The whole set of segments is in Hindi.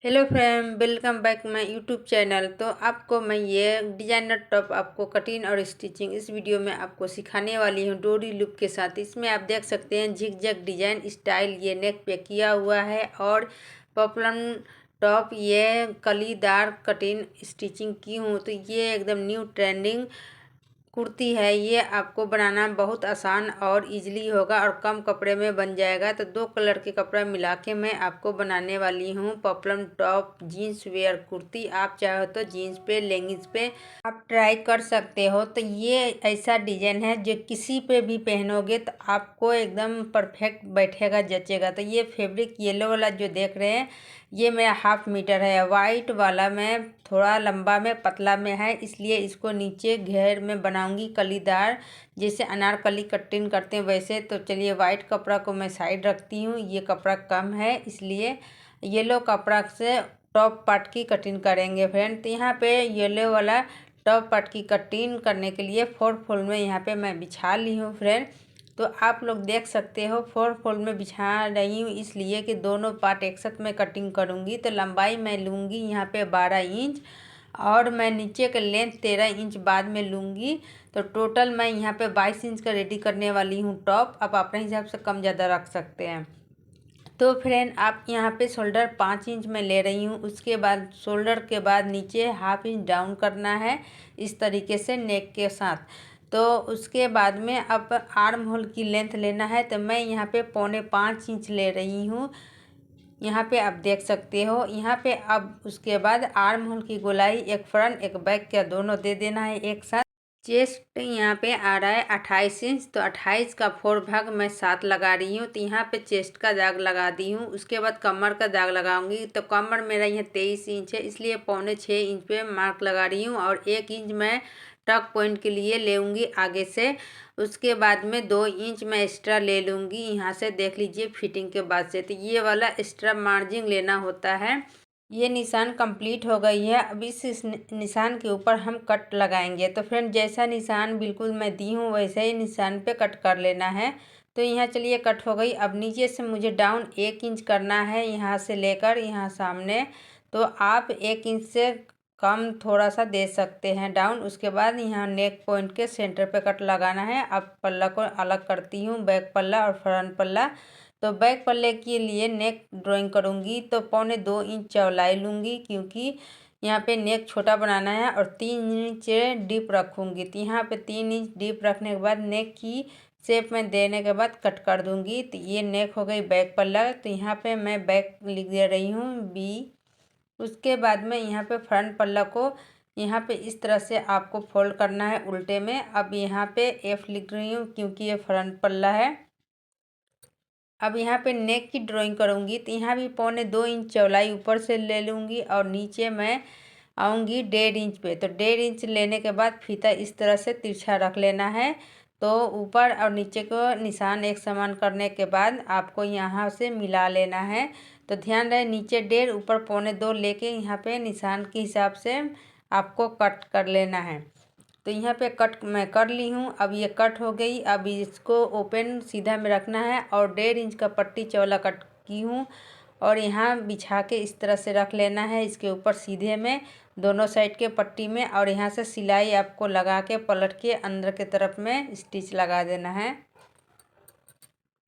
Hello friend, welcome back my YouTube channel. तो आपको मैं ये डिजाइनर टॉप आपको कटिंग और स्टिचिंग इस वीडियो में आपको सिखाने वाली हूँ डोरी लूप के साथ। इसमें आप देख सकते हैं झिग झैग डिजाइन स्टाइल ये नेक पे किया हुआ है और पॉपलम टॉप ये कलीदार कटिंग स्टिचिंग की हूँ। तो ये एकदम न्यू ट्रेंडिंग कुर्ती है। ये आपको बनाना बहुत आसान और इजीली होगा और कम कपड़े में बन जाएगा। तो दो कलर के कपड़ा मिला के मैं आपको बनाने वाली हूँ पॉपलम टॉप जीन्स वेयर कुर्ती। आप चाहो तो जीन्स पे लेगिंग्स पे आप ट्राई कर सकते हो। तो ये ऐसा डिजाइन है जो किसी पे भी पहनोगे तो आपको एकदम परफेक्ट बैठेगा, जचेगा। तो ये फैब्रिक येलो वाला जो देख रहे हैं ये मेरा 1/2 मीटर है। वाइट वाला मैं थोड़ा लंबा में पतला में है, इसलिए इसको नीचे घेर में बनाऊंगी कलीदार, जैसे अनारकली कटिंग करते हैं वैसे। तो चलिए वाइट कपड़ा को मैं साइड रखती हूँ, ये कपड़ा कम है इसलिए येलो कपड़ा से टॉप पार्ट की कटिंग करेंगे फ्रेंड। तो यहाँ पे येलो वाला टॉप पार्ट की कटिंग करने के लिए 4 फोल्ड में यहाँ पे मैं बिछा ली हूँ फ्रेंड। तो आप लोग देख सकते हो 4 फोल्ड में बिछा रही हूँ इसलिए कि दोनों पार्ट एक साथ में कटिंग करूँगी। तो लंबाई मैं लूँगी यहाँ पे 12 इंच और मैं नीचे का लेंथ 13 इंच बाद में लूँगी। तो टोटल मैं यहाँ पे 22 इंच का रेडी करने वाली हूँ टॉप। आप अपने हिसाब से कम ज़्यादा रख सकते हैं। तो फ्रेंड आप यहाँ पे शोल्डर 5 इंच में ले रही हूँ, उसके बाद शोल्डर के बाद नीचे 1/2 इंच डाउन करना है इस तरीके से नेक के साथ। तो उसके बाद में अब आर्म होल की लेंथ लेना है। तो मैं यहाँ पे 4.25 इंच ले रही हूँ, यहाँ पे आप देख सकते हो। यहाँ पे अब उसके बाद आर्म होल की गोलाई एक फ्रंट एक बैक का दोनों दे देना है एक साथ। चेस्ट यहाँ पे आ रहा है 28 इंच, तो 28 का 4 भाग मैं 7 लगा रही हूँ। तो यहाँ पे चेस्ट का दाग लगा दी हूँ। उसके बाद कमर का दाग लगाऊंगी। तो कमर मेरा यहाँ 23 इंच है इसलिए 6.25 इंच पे मार्क लगा रही हूँ और 1 इंच मैं टक पॉइंट के लिए लेऊंगी आगे से। उसके बाद में 2 इंच मैं एक्स्ट्रा ले लूँगी यहाँ से, देख लीजिए फिटिंग के बाद से। तो ये वाला एक्स्ट्रा मार्जिन लेना होता है। ये निशान कंप्लीट हो गई है। अब इस निशान के ऊपर हम कट लगाएंगे। तो फ्रेंड जैसा निशान बिल्कुल मैं दी हूँ वैसे ही निशान पे कट कर लेना है। तो यहाँ चलिए कट हो गई। अब नीचे से मुझे डाउन 1 इंच करना है यहाँ से लेकर यहाँ सामने। तो आप 1 इंच से कम थोड़ा सा दे सकते हैं डाउन। उसके बाद यहाँ नेक पॉइंट के सेंटर पे कट लगाना है। अब पल्ला को अलग करती हूँ, बैक पल्ला और फ्रंट पल्ला। तो बैक पल्ले के लिए नेक ड्राइंग करूँगी तो 1.25 इंच चौड़ाई लूँगी, क्योंकि यहाँ पे नेक छोटा बनाना है और 3 इंच डीप रखूँगी। तो यहाँ पे 3 इंच डीप रखने के बाद नेक की शेप में देने के बाद कट कर दूँगी। तो ये नेक हो गई बैक पल्ला। तो यहाँ पे मैं बैक लिख दे रही हूँ बी। उसके बाद में यहाँ पे फ्रंट पल्ला को यहाँ पे इस तरह से आपको फोल्ड करना है उल्टे में। अब यहाँ पे एफ लिख रही हूँ क्योंकि ये फ्रंट पल्ला है। अब यहाँ पे नेक की ड्राइंग करूँगी तो यहाँ भी 1.25 इंच चौड़ाई ऊपर से ले लूँगी और नीचे मैं आऊँगी 1.5 इंच पे। तो 1.5 इंच लेने के बाद फीता इस तरह से तिरछा रख लेना है। तो ऊपर और नीचे को निशान एक समान करने के बाद आपको यहाँ से मिला लेना है। तो ध्यान रहे नीचे 1.5 ऊपर 1.25 लेके यहाँ पे निशान के हिसाब से आपको कट कर लेना है। तो यहाँ पे कट मैं कर ली हूँ। अब ये कट हो गई। अब इसको ओपन सीधा में रखना है और 1.5 इंच का पट्टी चौला कट की हूँ और यहाँ बिछा के इस तरह से रख लेना है इसके ऊपर सीधे में दोनों साइड के पट्टी में। और यहाँ से सिलाई आपको लगा के पलट के अंदर के तरफ में स्टिच लगा देना है।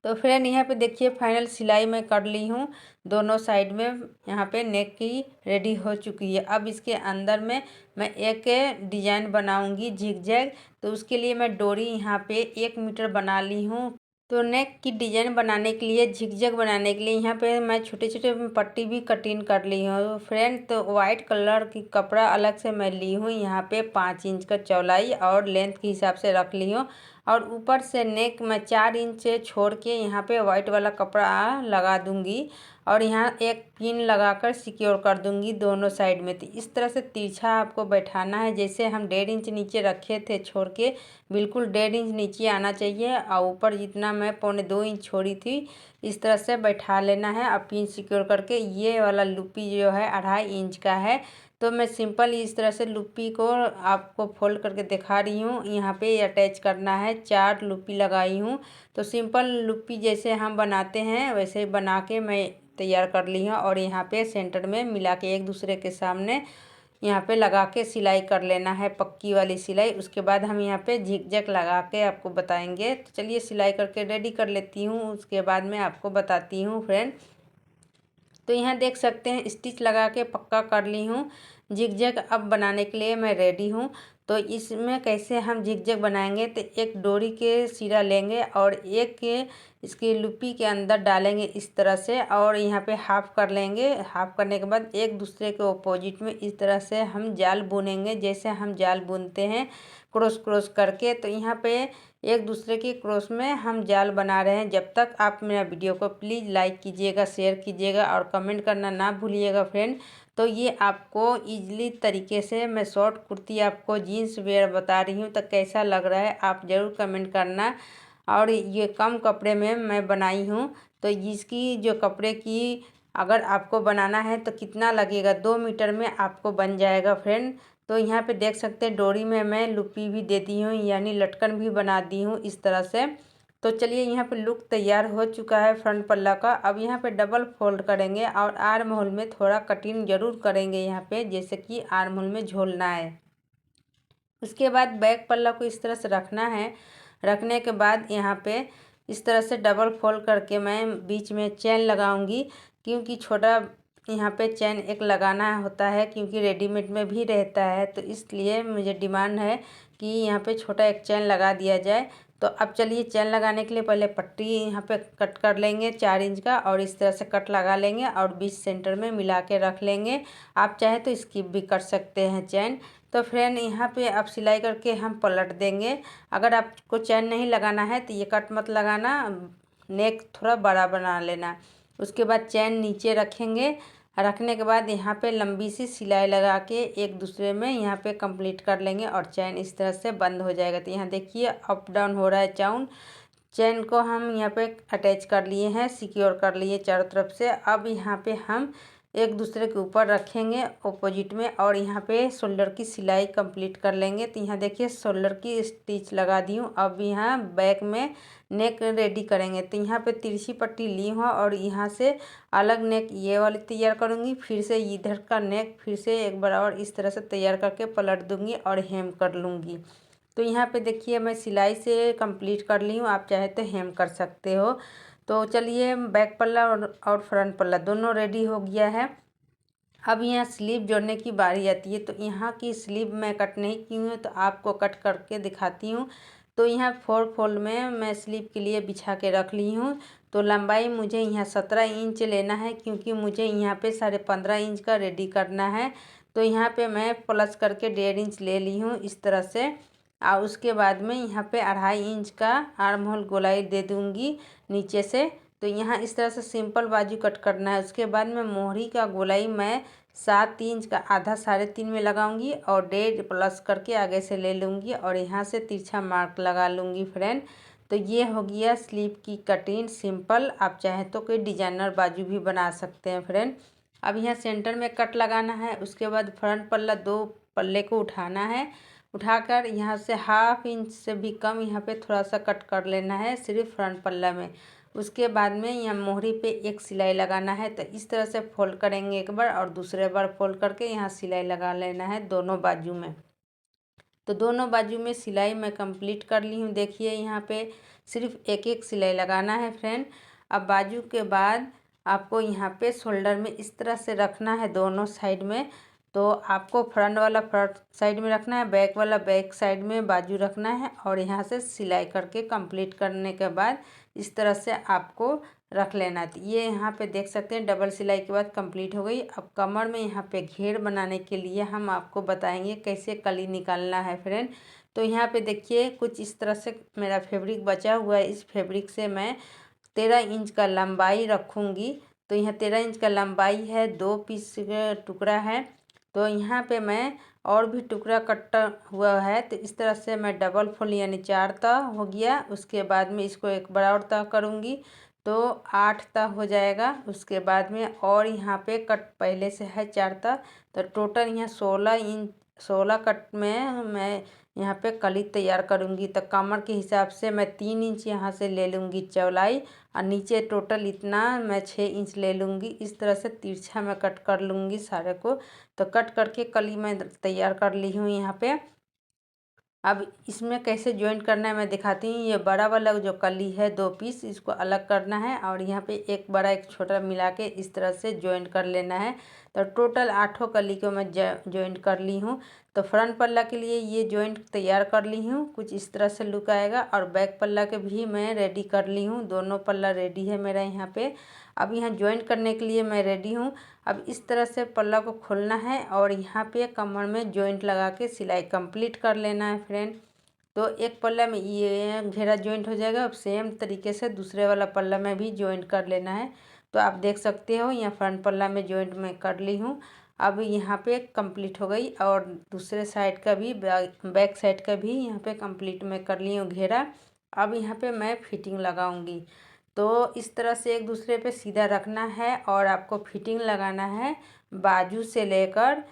तो फ्रेंड यहाँ पे देखिए फाइनल सिलाई मैं कर ली हूँ दोनों साइड में। यहाँ पे नेक की रेडी हो चुकी है। अब इसके अंदर में मैं एक डिजाइन बनाऊंगी झिग झैग। तो उसके लिए मैं डोरी यहाँ पे 1 मीटर बना ली हूँ। तो नेक की डिजाइन बनाने के लिए झिगझैग बनाने के लिए यहाँ पे मैं छोटे छोटे पट्टी भी कटिंग कर ली हूँ फ्रेंड। तो वाइट कलर की कपड़ा अलग से मैं ली हूँ यहाँ पे 5 इंच का चौड़ाई और लेंथ के हिसाब से रख ली हूँ। और ऊपर से नेक मैं 4 इंच छोड़ के यहाँ पे वाइट वाला कपड़ा लगा दूंगी और यहाँ एक पिन लगाकर सिक्योर कर दूंगी दोनों साइड में। तो इस तरह से तिरछा आपको बैठाना है, जैसे हम 1.5 इंच नीचे रखे थे छोड़ के बिल्कुल 1.5 इंच नीचे आना चाहिए और ऊपर जितना मैं 1.25 इंच छोड़ी थी इस तरह से बैठा लेना है। अब पिन सिक्योर करके ये वाला लूपी जो है 2.5 इंच का है। तो मैं सिंपल इस तरह से लूपी को आपको फोल्ड करके दिखा रही हूँ। यहाँ पे अटैच करना है, 4 लूपी लगाई हूँ। तो सिंपल लूपी जैसे हम बनाते हैं वैसे बना के मैं तैयार कर ली हूँ और यहाँ पे सेंटर में मिला के एक दूसरे के सामने यहाँ पे लगा के सिलाई कर लेना है, पक्की वाली सिलाई। उसके बाद हम यहाँ पे झिकझक लगा के आपको बताएंगे। तो चलिए सिलाई करके रेडी कर लेती हूँ, उसके बाद में आपको बताती हूँ फ्रेंड। तो यहाँ देख सकते हैं स्टिच लगा के पक्का कर ली हूँ। झिकझक अब बनाने के लिए मैं रेडी हूँ। तो इसमें कैसे हम झिकझक बनाएंगे, तो एक डोरी के सिरा लेंगे और एक के इसकी लुपी के अंदर डालेंगे इस तरह से, और यहाँ पे हाफ कर लेंगे। हाफ करने के बाद एक दूसरे के ऑपोजिट में इस तरह से हम जाल बुनेंगे, जैसे हम जाल बुनते हैं क्रॉस क्रॉस करके। तो यहाँ पे एक दूसरे के क्रॉस में हम जाल बना रहे हैं। जब तक आप मेरा वीडियो को प्लीज़ लाइक कीजिएगा, शेयर कीजिएगा और कमेंट करना ना भूलिएगा फ्रेंड। तो ये आपको ईजिली तरीके से मैं शॉर्ट कुर्ती आपको जीन्स वेयर बता रही हूँ, तो कैसा लग रहा है आप ज़रूर कमेंट करना। और ये कम कपड़े में मैं बनाई हूँ, तो इसकी जो कपड़े की अगर आपको बनाना है तो कितना लगेगा, 2 मीटर में आपको बन जाएगा फ्रेंड। तो यहाँ पे देख सकते हैं डोरी में मैं लुपी भी दे दी हूँ, यानी लटकन भी बना दी हूँ इस तरह से। तो चलिए यहाँ पे लुक तैयार हो चुका है फ्रंट पल्ला का। अब यहाँ पे डबल फोल्ड करेंगे और आर्म होल में थोड़ा कटिंग जरूर करेंगे यहाँ पे, जैसे कि आर्म होल में झोलना है। उसके बाद बैक पल्ला को इस तरह से रखना है। रखने के बाद यहाँ पे इस तरह से डबल फोल्ड करके मैं बीच में चैन लगाऊंगी, क्योंकि छोटा यहाँ पे चैन एक लगाना होता है, क्योंकि रेडीमेड में भी रहता है। तो इसलिए मुझे डिमांड है कि यहाँ पे छोटा एक चैन लगा दिया जाए। तो अब चलिए चैन लगाने के लिए पहले पट्टी यहाँ पे कट कर लेंगे 4 इंच का, और इस तरह से कट लगा लेंगे और बीच सेंटर में मिला के रख लेंगे। आप चाहे तो स्किप भी कर सकते हैं चैन। तो फ्रेंड यहाँ पे अब सिलाई करके हम पलट देंगे। अगर आपको चैन नहीं लगाना है तो ये कट मत लगाना, नेक थोड़ा बड़ा बना लेना। उसके बाद चैन नीचे रखेंगे। रखने के बाद यहाँ पे लंबी सी सिलाई लगा के एक दूसरे में यहाँ पे कंप्लीट कर लेंगे और चैन इस तरह से बंद हो जाएगा। तो यहाँ देखिए अप डाउन हो रहा है चैन को हम यहाँ पे अटैच कर लिए हैं, सिक्योर कर लिए चारों तरफ से। अब यहाँ पे हम एक दूसरे के ऊपर रखेंगे ऑपोजिट में, और यहाँ पे शोल्डर की सिलाई कंप्लीट कर लेंगे। तो यहाँ देखिए शोल्डर की स्टिच लगा दी हूँ। अब यहाँ बैक में नेक रेडी करेंगे। तो यहाँ पे तिरछी पट्टी ली हूँ और यहाँ से अलग नेक ये वाली तैयार करूँगी, फिर से इधर का नेक फिर से एक बार और इस तरह से तैयार करके पलट दूँगी और हेम कर लूँगी। तो यहाँ पे देखिए मैं सिलाई से कंप्लीट कर ली हूँ, आप चाहे तो हेम कर सकते हो। तो चलिए बैक पल्ला और फ्रंट पल्ला दोनों रेडी हो गया है। अब यहाँ स्लीव जोड़ने की बारी आती है। तो यहाँ की स्लीव मैं कट नहीं की हूँ, तो आपको कट करके दिखाती हूँ। तो यहाँ 4 फोल्ड में मैं स्लीव के लिए बिछा के रख ली हूँ। तो लंबाई मुझे यहाँ 17 इंच लेना है, क्योंकि मुझे यहाँ पे 15.5 इंच का रेडी करना है। तो यहाँ पे मैं प्लस करके 1.5 इंच ले ली हूँ इस तरह से। और उसके बाद में यहाँ पे 2.5 इंच का आर्म होल गोलाई दे दूँगी नीचे से। तो यहाँ इस तरह से सिंपल बाजू कट करना है। उसके बाद में मोहरी का गोलाई मैं 7 इंच का आधा 3.5 में लगाऊंगी और 1.5 प्लस करके आगे से ले लूँगी और यहाँ से तिरछा मार्क लगा लूँगी फ्रेंड। तो ये हो गया स्लीव की कटिंग सिंपल। आप चाहे तो कोई डिजाइनर बाजू भी बना सकते हैं फ्रेंड। अब यहाँ सेंटर में कट लगाना है। उसके बाद फ्रंट पल्ला 2 पल्ले को उठाना है। उठाकर यहाँ से 1/2 इंच से भी कम यहाँ पे थोड़ा सा कट कर लेना है सिर्फ फ्रंट पल्ला में। उसके बाद में यहाँ मोहरी पे एक सिलाई लगाना है। तो इस तरह से फोल्ड करेंगे एक बार और दूसरे बार फोल्ड करके यहाँ सिलाई लगा लेना है दोनों बाजू में। तो दोनों बाजू में सिलाई मैं कंप्लीट कर ली हूँ। देखिए यहाँ पे सिर्फ एक एक सिलाई लगाना है फ्रेंड। अब बाजू के बाद आपको यहाँ पे शोल्डर में इस तरह से रखना है दोनों साइड में। तो आपको फ्रंट वाला फ्रंट साइड में रखना है, बैक वाला बैक साइड में बाजू रखना है, और यहाँ से सिलाई करके कंप्लीट करने के बाद इस तरह से आपको रख लेना है। तो ये यहाँ पे देख सकते हैं डबल सिलाई के बाद कंप्लीट हो गई। अब कमर में यहाँ पे घेर बनाने के लिए हम आपको बताएंगे कैसे कली निकालना है फ्रेंड। तो यहाँ पे देखिए कुछ इस तरह से मेरा फैब्रिक बचा हुआ है। इस फैब्रिक से मैं 13 इंच का लंबाई रखूँगी। तो यहाँ 13 इंच का लंबाई है, 2 पीस टुकड़ा है। तो यहाँ पे मैं और भी टुकड़ा कटा हुआ है। तो इस तरह से मैं डबल फोल्ड यानी 4 तह हो गया। उसके बाद में इसको एक बड़ा और तह करूँगी तो 8 तह हो जाएगा। उसके बाद में और यहाँ पे कट पहले से है 4 तह, तो टोटल यहाँ 16 कट में मैं यहाँ पे कली तैयार करूँगी। तो कमर के हिसाब से मैं 3 इंच यहाँ से ले लूँगी चौड़ाई, और नीचे टोटल इतना मैं 6 इंच ले लूँगी। इस तरह से तिरछा मैं कट कर लूँगी सारे को। तो कट करके कली मैं तैयार कर ली हूँ यहाँ पे। अब इसमें कैसे जॉइंट करना है मैं दिखाती हूँ। ये बड़ा वाला जो कली है 2 पीस, इसको अलग करना है और यहाँ पे एक बड़ा एक छोटा मिला के इस तरह से जॉइंट कर लेना है। तो टोटल 8 कली को मैं जॉइंट कर ली हूँ। तो फ्रंट पल्ला के लिए ये जॉइंट तैयार कर ली हूँ, कुछ इस तरह से लुक आएगा। और बैक पल्ला के भी मैं रेडी कर ली हूँ, दोनों पल्ला रेडी है मेरा यहाँ पे। अब यहाँ जॉइंट करने के लिए मैं रेडी हूँ। अब इस तरह से पल्ला को खोलना है और यहाँ पे कमर में जॉइंट लगा के सिलाई कंप्लीट कर लेना है फ्रेंड। तो एक पल्ला में ये घेरा जॉइंट हो जाएगा। अब सेम तरीके से दूसरे वाला पल्ला में भी जॉइंट कर लेना है। तो आप देख सकते हो यहाँ फ्रंट पल्ला में जॉइंट मैं कर ली हूँ। अब यहाँ पे कंप्लीट हो गई, और दूसरे साइड का भी बैक साइड का भी यहाँ पे कंप्लीट मैं कर ली हूँ घेरा। अब यहाँ पे मैं फिटिंग लगाऊंगी। तो इस तरह से एक दूसरे पे सीधा रखना है और आपको फिटिंग लगाना है बाजू से लेकर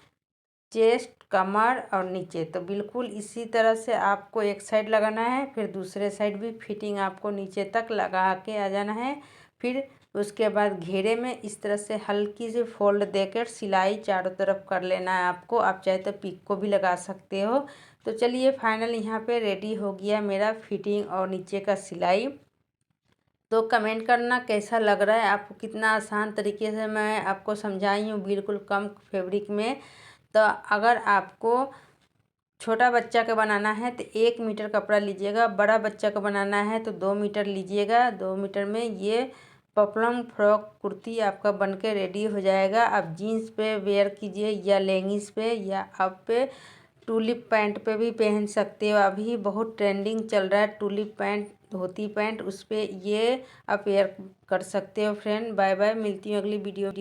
चेस्ट, कमर और नीचे। तो बिल्कुल इसी तरह से आपको एक साइड लगाना है, फिर दूसरे साइड भी फिटिंग आपको नीचे तक लगा के आ जाना है। फिर उसके बाद घेरे में इस तरह से हल्की सी फोल्ड देकर सिलाई चारों तरफ कर लेना है आपको। आप चाहे तो पिक को भी लगा सकते हो। तो चलिए फाइनल यहाँ पे रेडी हो गया मेरा फिटिंग और नीचे का सिलाई। तो कमेंट करना कैसा लग रहा है आपको, कितना आसान तरीके से मैं आपको समझाई हूँ बिल्कुल कम फैब्रिक में। तो अगर आपको छोटा बच्चा का बनाना है तो 1 मीटर कपड़ा लीजिएगा, बड़ा बच्चा का बनाना है तो 2 मीटर लीजिएगा। 2 मीटर में ये पपलम फ्रॉक कुर्ती आपका बनके रेडी हो जाएगा। आप जीन्स पे वेयर कीजिए या लेगिंग्स पे, या आप पे टूलिप पैंट पे भी पहन सकते हो। अभी बहुत ट्रेंडिंग चल रहा है टूलिप पैंट, धोती पैंट, उस पर ये आप वेयर कर सकते हो फ्रेंड। बाय बाय, मिलती हूँ अगली वीडियो।